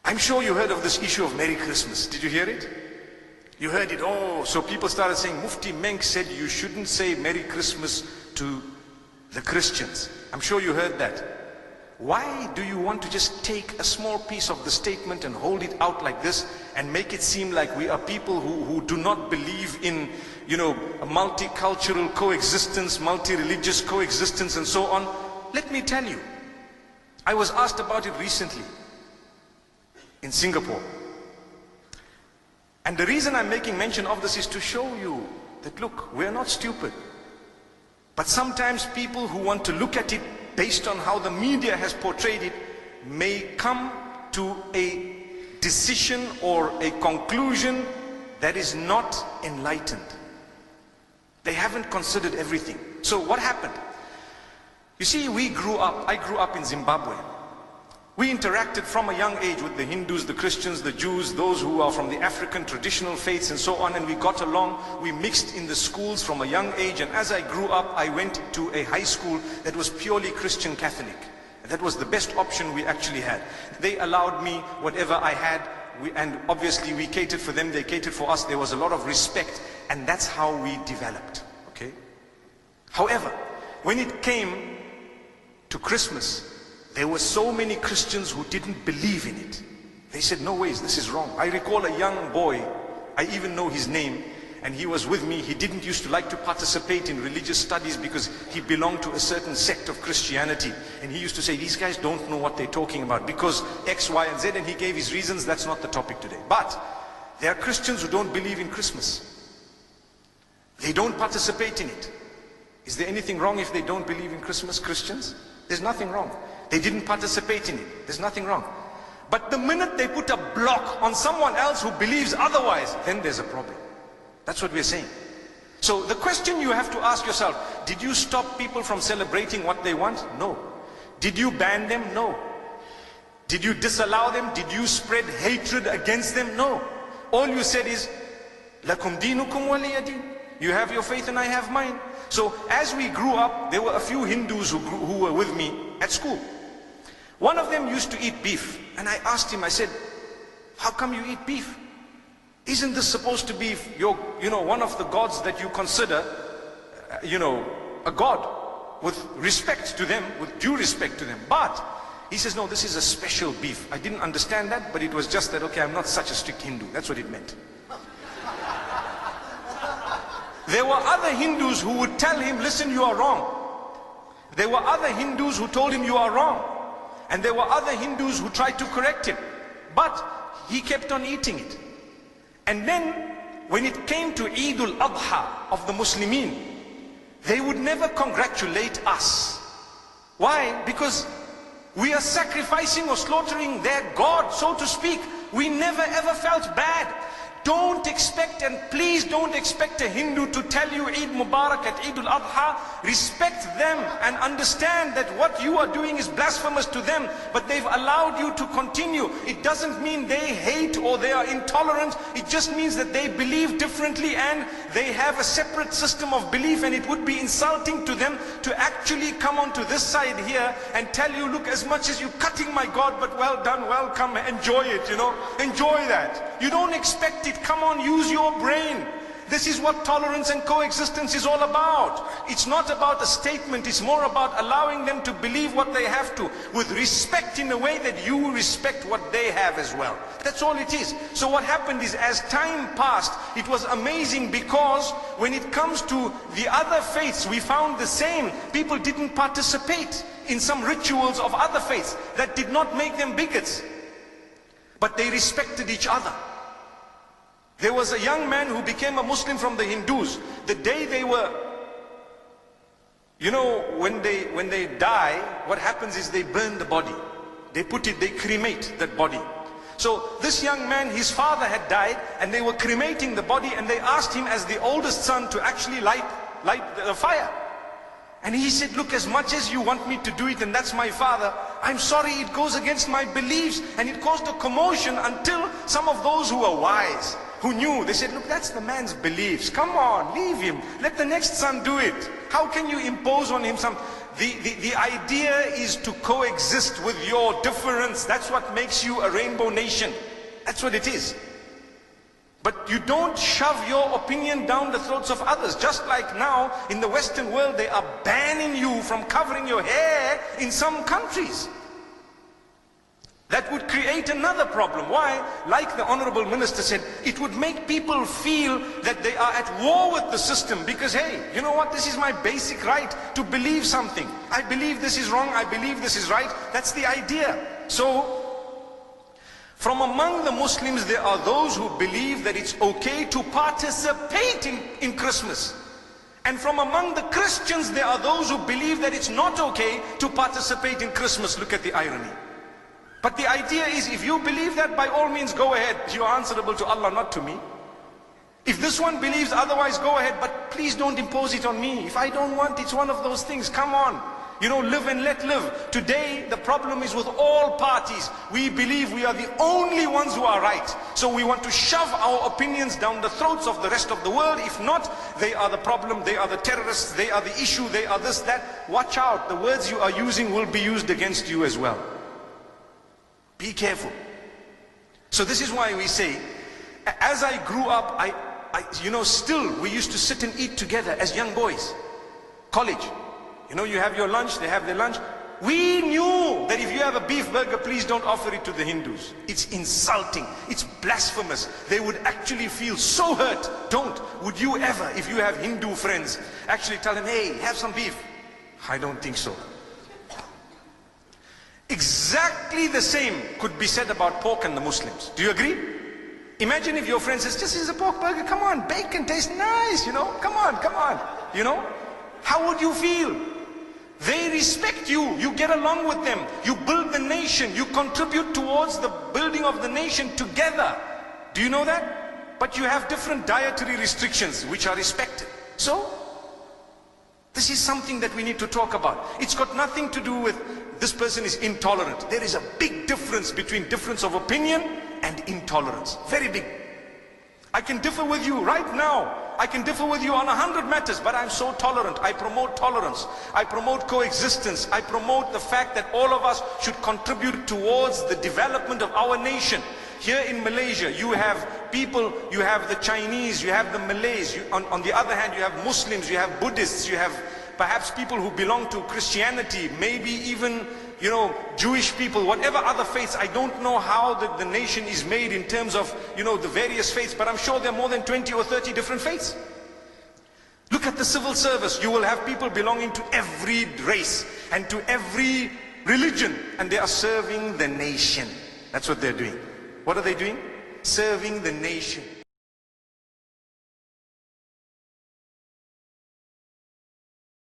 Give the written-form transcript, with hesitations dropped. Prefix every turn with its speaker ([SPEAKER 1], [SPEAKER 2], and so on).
[SPEAKER 1] I'm sure you heard of this issue of Merry Christmas. Did you hear it? You heard it. Oh, so people started saying, Mufti Menk said you shouldn't say Merry Christmas to the Christians. I'm sure you heard that. Why do you want to just take a small piece of the statement and hold it out like this and make it seem like we are people who do not believe in, you know, a multicultural coexistence, multi-religious coexistence and so on? Let me tell you, I was asked about it recently in Singapore. And the reason I'm making mention of this is to show you that, look, we're not stupid. But sometimes people who want to look at it based on how the media has portrayed it may come to a decision or a conclusion that is not enlightened. They haven't considered everything. So what happened? You see, I grew up in Zimbabwe. We interacted from a young age with the Hindus, the Christians, the Jews, those who are from the African traditional faiths and so on, and we got along. We mixed in the schools from a young age, and as I grew up, I went to a high school that was purely Christian Catholic. That was the best option we actually had. They allowed me whatever I had, and obviously we catered for them, they catered for us. There was a lot of respect, and that's how we developed, okay? However, when it came to Christmas, there were so many Christians who didn't believe in it. They said, no ways, this is wrong. I recall a young boy, I even know his name, and he was with me. He didn't used to like to participate in religious studies because he belonged to a certain sect of Christianity. And he used to say, these guys don't know what they're talking about because X, Y, and Z, and he gave his reasons. That's not the topic today. But there are Christians who don't believe in Christmas. They don't participate in it. Is there anything wrong if they don't believe in Christmas, Christians? There's nothing wrong. They didn't participate in it. There's nothing wrong. But the minute they put a block on someone else who believes otherwise, then there's a problem. That's what we're saying. So the question you have to ask yourself, did you stop people from celebrating what they want? No. Did you ban them? No. Did you disallow them? Did you spread hatred against them? No. All you said is, Lakum dinukum waliya din. You have your faith and I have mine. So as we grew up, there were a few Hindus who were with me at school. One of them used to eat beef, and I asked him, I said, how come you eat beef? Isn't this supposed to be your, one of the gods that you consider, a god with respect to them, with due respect to them? But he says, no, this is a special beef. I didn't understand that, but it was just that, okay, I'm not such a strict Hindu. That's what it meant. There were other Hindus who would tell him, listen, you are wrong. There were other Hindus who told him you are wrong. And there were other Hindus who tried to correct him. But he kept on eating it. And then, when it came to Eid al-Adha of the Muslimin, they would never congratulate us. Why? Because we are sacrificing or slaughtering their God, so to speak. We never ever felt bad. Don't expect, and please don't expect a Hindu to tell you Eid Mubarak at Eid al-Adha. Respect them and understand that what you are doing is blasphemous to them, but they've allowed you to continue. It doesn't mean they hate or they are intolerant. It just means that they believe differently and they have a separate system of belief, and it would be insulting to them to actually come onto this side here and tell you, look, as much as you're cutting my God, but well done, welcome, enjoy it, enjoy that. You don't expect it. Come on, use your brain. This is what tolerance and coexistence is all about. It's not about a statement, it's more about allowing them to believe what they have to, with respect in a way that you respect what they have as well. That's all it is. So what happened is, as time passed, it was amazing, because when it comes to the other faiths, we found the same. People didn't participate in some rituals of other faiths that did not make them bigots, but they respected each other. There was a young man who became a Muslim from the Hindus. The day they were, when they die, what happens is they burn the body. They cremate that body. So this young man, his father had died, and they were cremating the body, and they asked him as the oldest son to actually light the fire. And he said, look, as much as you want me to do it, and that's my father, I'm sorry, it goes against my beliefs. And it caused a commotion until some of those who were wise, who knew, they said, look, that's the man's beliefs. Come on, leave him. Let the next son do it. How can you impose on him some... The idea is to coexist with your difference. That's what makes you a rainbow nation. That's what it is. But you don't shove your opinion down the throats of others. Just like now in the Western world, they are banning you from covering your hair in some countries. That would create another problem. Why? Like the Honorable Minister said, it would make people feel that they are at war with the system because, hey, you know what? This is my basic right to believe something. I believe this is wrong. I believe this is right. That's the idea. So, from among the Muslims, there are those who believe that it's okay to participate in Christmas. And from among the Christians, there are those who believe that it's not okay to participate in Christmas. Look at the irony. But the idea is, if you believe that, by all means go ahead. You're answerable to Allah, not to me. If this one believes otherwise, go ahead, but please don't impose it on me. If I don't want, it's one of those things. Come on. You know, live and let live. Today, the problem is with all parties. We believe we are the only ones who are right. So we want to shove our opinions down the throats of the rest of the world. If not, they are the problem, they are the terrorists, they are the issue, they are this, that. Watch out. The words you are using will be used against you as well. Be careful. So this is why we say, as I grew up, still we used to sit and eat together as young boys. College. You know, you have your lunch, they have their lunch. We knew that if you have a beef burger, please don't offer it to the Hindus. It's insulting. It's blasphemous. They would actually feel so hurt. Don't. Would you ever, if you have Hindu friends, actually tell them, hey, have some beef? I don't think so. Exactly the same could be said about pork and the Muslims. Do you agree? Imagine if your friend says, this is a pork burger, come on, bacon tastes nice, you know, come on, you know. How would you feel? They respect you, you get along with them, you build the nation, you contribute towards the building of the nation together. Do you know that? But you have different dietary restrictions which are respected. So, this is something that we need to talk about. It's got nothing to do with this person is intolerant. There is a big difference between difference of opinion and intolerance. Very big. I can differ with you right now. I can differ with you on 100 matters, but I'm so tolerant. I promote tolerance. I promote coexistence. I promote the fact that all of us should contribute towards the development of our nation. Here in Malaysia, you have people, you have the Chinese, you have the Malays. On the other hand, you have Muslims, you have Buddhists, you have perhaps people who belong to Christianity, maybe even, you know, Jewish people, whatever other faiths. I don't know how the nation is made in terms of, you know, the various faiths, but I'm sure there are more than 20 or 30 different faiths. Look at the civil service. You will have people belonging to every race and to every religion, and they are serving the nation. That's what they're doing. What are they doing? Serving the nation.